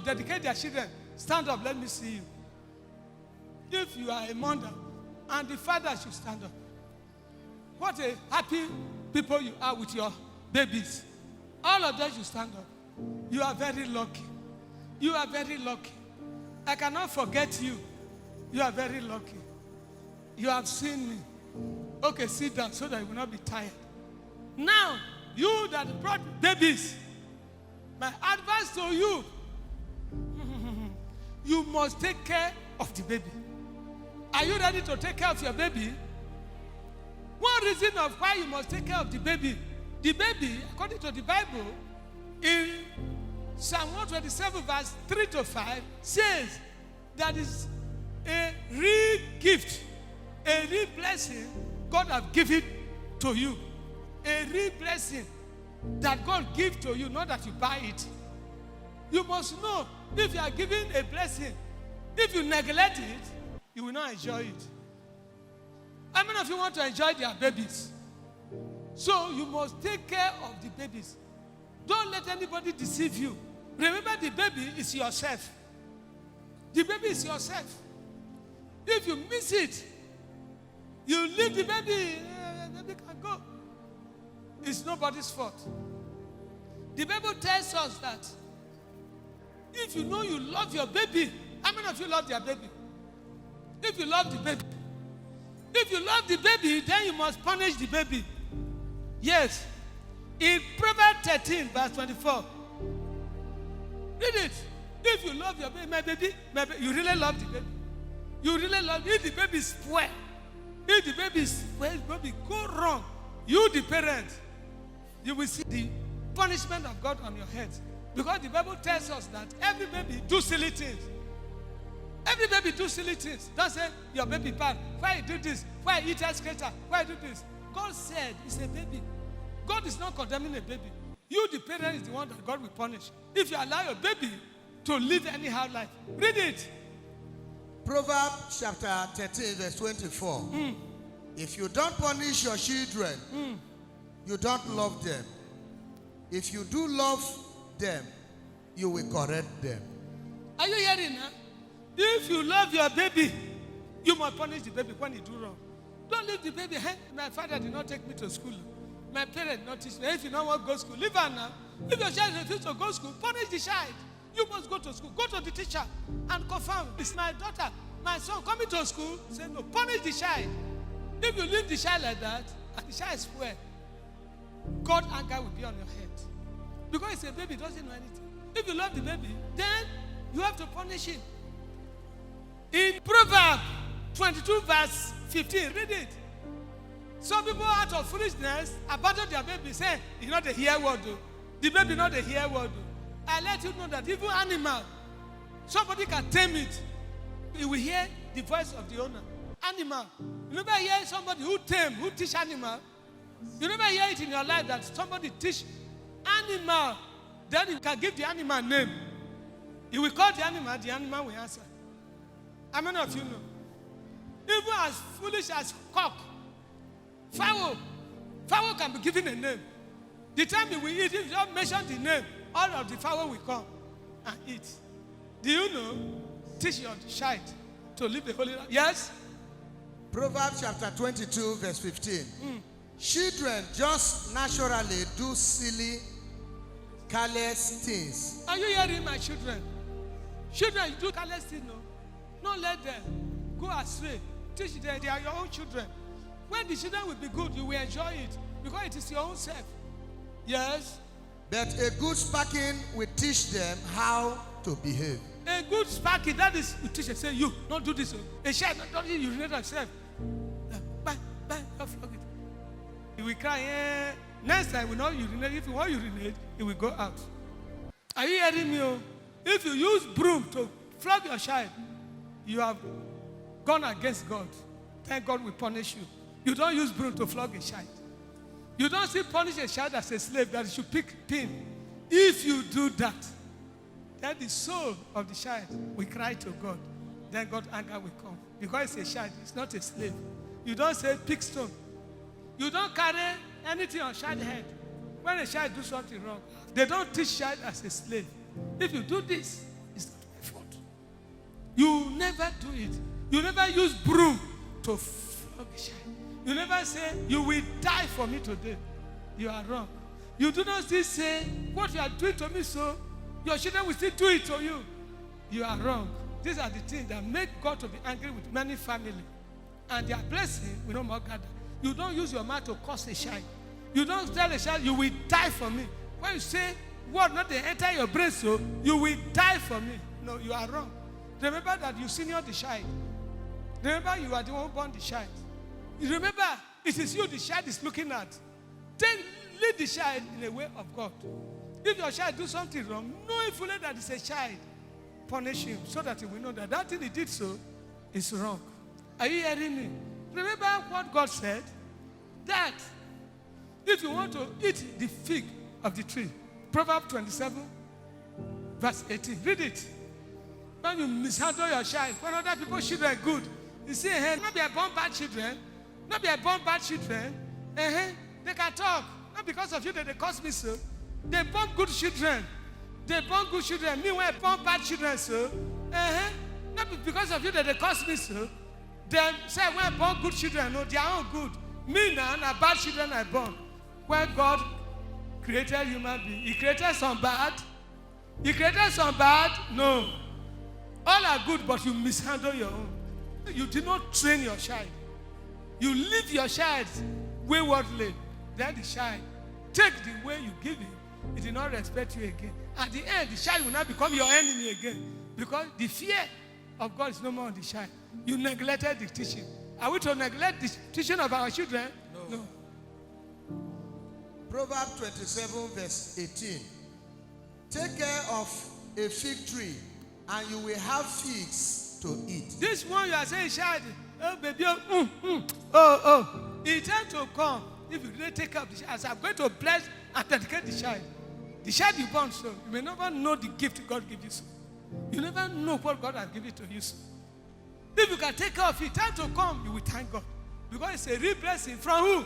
dedicate their children, stand up, let me see you. If you are a mother and the father should stand up, what a happy people you are with your babies. All of them should stand up. You are very lucky. You are very lucky. I cannot forget you. You are very lucky. You have seen me. Okay, sit down so that you will not be tired. Now, you that brought babies, my advice to you, you must take care of the baby. Are you ready to take care of your baby? One reason of why you must take care of the baby, according to the Bible, in Psalm 127 verse 3 to 5, says that is a real gift, a real blessing God has given to you. A real blessing that God gives to you, not that you buy it. You must know, if you are given a blessing, if you neglect it, you will not enjoy it. How many of you want to enjoy their babies? So you must take care of the babies. Don't let anybody deceive you. Remember, the baby is yourself. The baby is yourself. If you miss it, you leave the baby, the baby can go. It's nobody's fault. The Bible tells us that if you know you love your baby, how many of you love their baby? If you love the baby, if you love the baby, then you must punish the baby. Yes. In Proverbs 13, verse 24. Read it. If you love your baby, my baby, you really love the baby. You really love, if the baby is spoiled, if the baby is spoiled, baby go wrong, you the parent, you will see the punishment of God on your head. Because the Bible tells us that every baby do silly things. Every baby do silly things. Don't say, your baby bad. Why you do this? Why you eat ice cream? Why you do this? God said it's a baby. God is not condemning a baby. You, the parent, is the one that God will punish. If you allow your baby to live anyhow life. Read it. Proverbs chapter 13, verse 24. If you don't punish your children, you don't love them. If you do love them, you will correct them. Are you hearing now? If you love your baby, you must punish the baby when he do wrong. Don't leave the baby. Hey, my father did not take me to school. My parents did not teach me. If you don't want to go to school, leave her now. If your child refuses to go to school, punish the child. You must go to school. Go to the teacher and confirm. It's my daughter, my son coming to school. Say no. Punish the child. If you leave the child like that, and the child is poor, God's anger will be on your head. Because it's a baby, doesn't know anything. If you love the baby, then you have to punish him. In Proverbs 22 verse 15, read it. Some people out of foolishness abandon their baby, say, it's not a hear word. The baby not a hear word. I let you know that even animal, somebody can tame it. You will hear the voice of the owner. Animal. You never hear somebody who teach animal. You never hear it in your life that somebody teach animal. Then you can give the animal name. You will call the animal will answer. How many of you know? Even as foolish as cock, fowl can be given a name. The time you will eat, if you don't mention the name, all of the fowl will come and eat. Do you know? Teach your child to live a holy life. Yes? Proverbs chapter 22, verse 15. Children just naturally do silly, careless things. Are you hearing, my children? Children, you do careless things, no? Don't let them go astray. Teach them. They are your own children. When the children will be good, you will enjoy it. Because it is your own self. Yes? But a good spanking will teach them how to behave. A good spanking, that is, you teach them, say, you, don't do this. A child, don't urinate yourself. Bye, don't flog it. He will cry, next time, we will not urinate. If you want to urinate, he will go out. Are you hearing me? If you use broom to flog your child, you have gone against God. Thank God will punish you. You don't use broom to flog a child. You don't see punish a child as a slave that you should pick pin. If you do that, then the soul of the child will cry to God. Then God's anger will come. Because it's a child, it's not a slave. You don't say pick stone. You don't carry anything on child's head. When a child does something wrong, they don't teach child as a slave. If you do this, You never do it. You never use broom to flog a child. You never say, you will die for me today. You are wrong. You do not still say, what you are doing to me, so your children will still do it to you. You are wrong. These are the things that make God to be angry with many families. And their blessing will no more gather. You don't use your mouth to curse a child. You don't tell a child, you will die for me. When you say, word not to enter your brain, so you will die for me. No, you are wrong. Remember that you senior the child. Remember you are the one who born the child. Remember, it is you the child is looking at. Then lead the child in a way of God. If your child do something wrong, know fully that it's a child. Punish him so that he will know that that thing he did so is wrong. Are you hearing me? Remember what God said? That if you want to eat the fig of the tree, Proverbs 27, verse 18. Read it. When you mishandle your child, when other people's children are good, you say, hey, not be a born bad children, not be a born bad children, they can talk. Not because of you that they cause me so. They born good children. They born good children. Meanwhile, born bad children so. Not because of you that they cause me so. They say, when I born good children, no, they are all good. Me now, and bad children are born. When God created human beings, He created some bad. He created some bad. No. All are good, but you mishandle your own. You did not train your child. You leave your child waywardly. Then the child, take the way you give him. He did not respect you again. At the end, the child will not become your enemy again. Because the fear of God is no more on the child. You neglected the teaching. Are we to neglect the teaching of our children? No. Proverbs 27 verse 18. Take care of a fig tree and you will have figs to eat. This one you are saying, child, oh baby, it time to come. If you really take care of the child, as I'm going to bless and dedicate the child you born, so you may never know the gift God gives you. So. You never know what God has given to you. So. If you can take care of it, time to come, you will thank God. Because it's a real blessing from who?